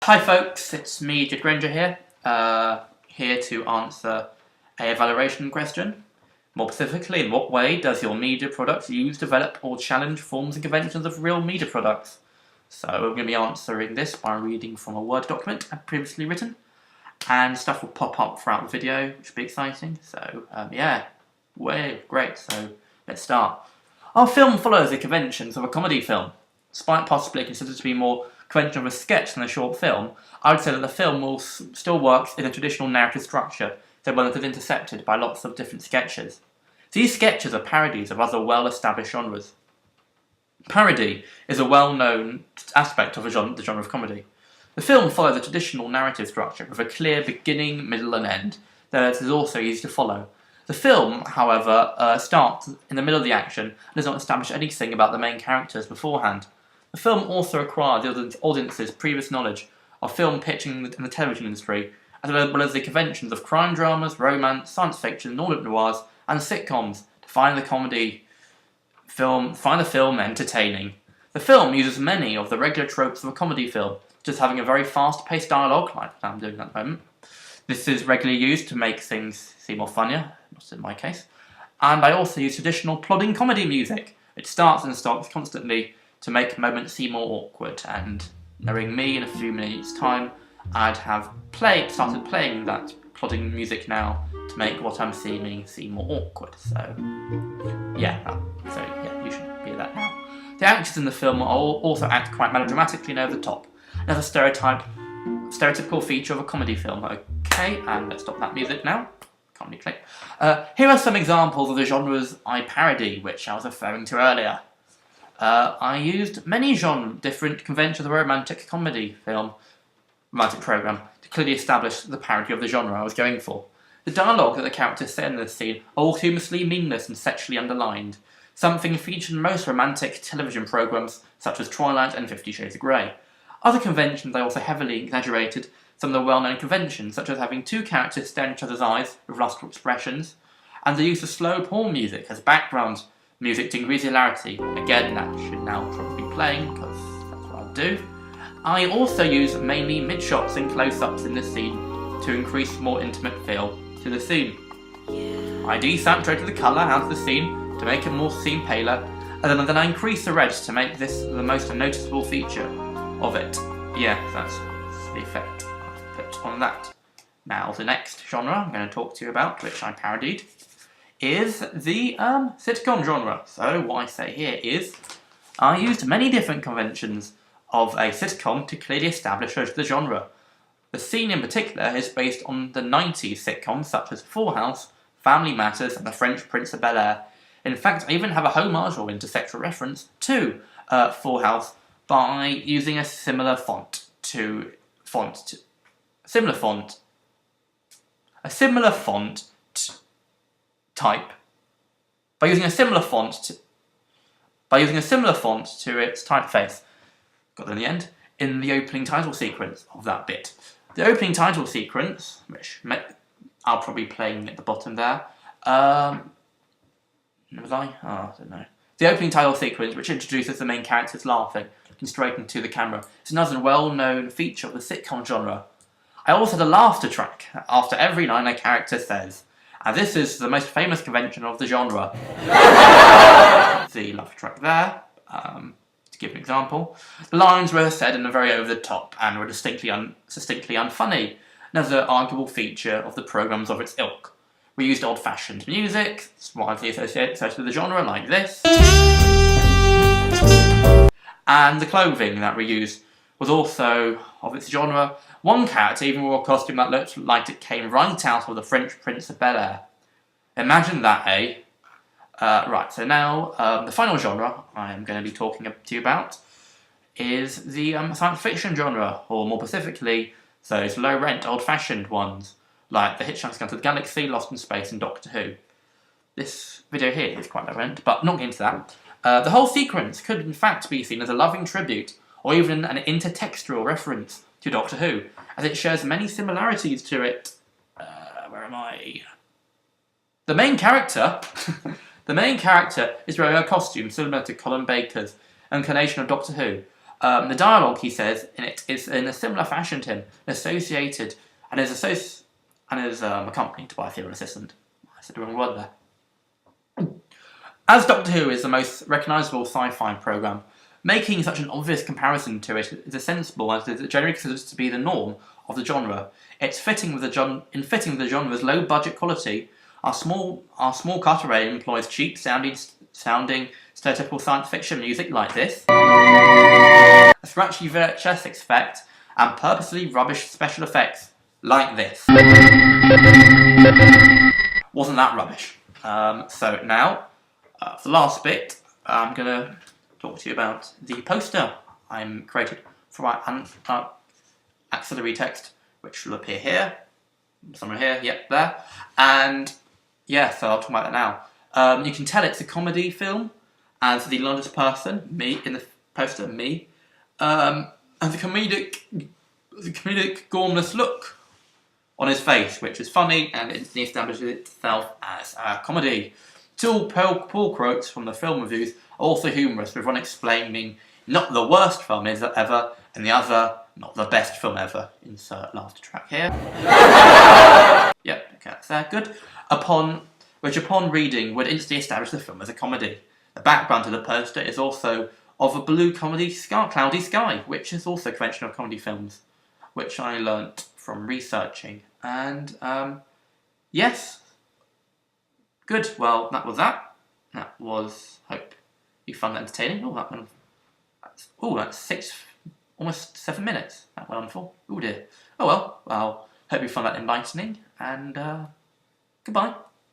Hi folks, it's me, Jed Granger here, here to answer a evaluation question. More specifically, in what way does your media product use, develop or challenge forms and conventions of real media products? So we're going to be answering this by reading from a Word document I've previously written, and stuff will pop up throughout the video, which will be exciting. So great, so let's start. Our film follows the conventions of a comedy film. Despite possibly considered to be more conventional of a sketch than a short film, I would say that the film still works in a traditional narrative structure, though one that is intercepted by lots of different sketches. These sketches are parodies of other well-established genres. Parody is a well-known aspect of the genre of comedy. The film follows a traditional narrative structure with a clear beginning, middle and end that is also easy to follow. The film, however, starts in the middle of the action and does not establish anything about the main characters beforehand. The film also acquired the audience's previous knowledge of film pitching in the television industry, as well as the conventions of crime dramas, romance, science fiction, Nordic noirs, and sitcoms to find the film entertaining. The film uses many of the regular tropes of a comedy film, just having a very fast-paced dialogue, like I'm doing at the moment. This is regularly used to make things seem more funnier, not in my case. And I also use traditional plodding comedy music. It starts and stops constantly to make moments seem more awkward, and knowing me, in a few minutes' time, I'd have started playing that plodding music now to make what I'm seeming seem more awkward. So yeah, you should be that now. The actors in the film also act quite melodramatically and over the top. Another stereotypical feature of a comedy film. Okay, and let's stop that music now. Can't really click. Here are some examples of the genres I parody, which I was referring to earlier. I used many different conventions of a romantic program to clearly establish the parody of the genre I was going for. The dialogue that the characters say in this scene are all humorously meaningless and sexually underlined, something featured in most romantic television programs such as Twilight and 50 Shades of Grey. Other conventions I also heavily exaggerated some of the well-known conventions, such as having two characters stare in each other's eyes with lustful expressions, and the use of slow porn music as background music to increase hilarity. Again, that should now probably be playing, because that's what I'll do. I also use mainly mid-shots and close-ups in this scene to increase more intimate feel to the scene. I desaturated the colour out of the scene to make it more seem paler, and then I increase the reds to make this the most noticeable feature of it. Yeah, that's the effect I've put on that. Now, the next genre I'm going to talk to you about, which I parodied, is the sitcom genre. So what I say here is, I used many different conventions of a sitcom to clearly establish the genre. The scene in particular is based on the 90s sitcoms such as Full House, Family Matters, and The Fresh Prince of Bel-Air. In fact, I even have a homage or intersexual reference to Full House by using a similar font type. By using a similar font to its typeface. Got there in the end. In the opening title sequence of that bit. The opening title sequence, which I'll probably be playing at the bottom there. Was I? Oh, I don't know. The opening title sequence, which introduces the main characters laughing, looking straight into the camera, is another well-known feature of the sitcom genre. I also had a laughter track after every line a character says, and this is the most famous convention of the genre. The laughter track there, to give an example. The lines were said in a very over-the-top and were distinctly unfunny, another arguable feature of the programmes of its ilk. We used old-fashioned music, widely associated with the genre, like this. And the clothing that we used was also of its genre. One character even wore a costume that looked like it came right out of The Fresh Prince of Bel-Air. Imagine that, eh? Right, so now the final genre I am going to be talking to you about is the science fiction genre, or more specifically, those low-rent, old-fashioned ones, like The Hitchhiker's Guide to the Galaxy, Lost in Space, and Doctor Who. This video here is quite low-rent, but not getting into that. The whole sequence could in fact be seen as a loving tribute, or even an intertextual reference to Doctor Who, as it shares many similarities to it. Where am I? The main character is wearing a costume similar to Colin Baker's incarnation of Doctor Who, The dialogue, he says, in it is in a similar fashion to him, associated and is accompanied by a female assistant. I said the wrong word there. As Doctor Who is the most recognisable sci-fi programme, making such an obvious comparison to it is sensible, as it is generally considered to be the norm of the genre. It's fitting with the genre's low budget quality. Our small cut array employs cheap sounding stereotypical science fiction music like this, a scratchy VHS effect, and purposely rubbish special effects like this. Wasn't that rubbish? So now, for the last bit, I'm going to talk to you about the poster I'm created for our auxiliary text, which will appear here, somewhere here, yep, there, and yeah, so I'll talk about that now. You can tell it's a comedy film, as the largest person, me, in the poster, me, and the comedic gormless look on his face, which is funny and instantly establishes itself as a comedy. Two pull quotes from the film reviews are also humorous, with one explaining not the worst film ever, and the other not the best film ever. Insert laughter track here. Yep, okay, that's there, good. Upon reading would instantly establish the film as a comedy. The background to the poster is also of a blue cloudy sky, which is also conventional of comedy films, which I learnt from researching. And, yes. Good, well, that was that. That was, hope you found that entertaining. That's almost 7 minutes. That went on for. Oh dear. Oh well, hope you found that enlightening, and, goodbye.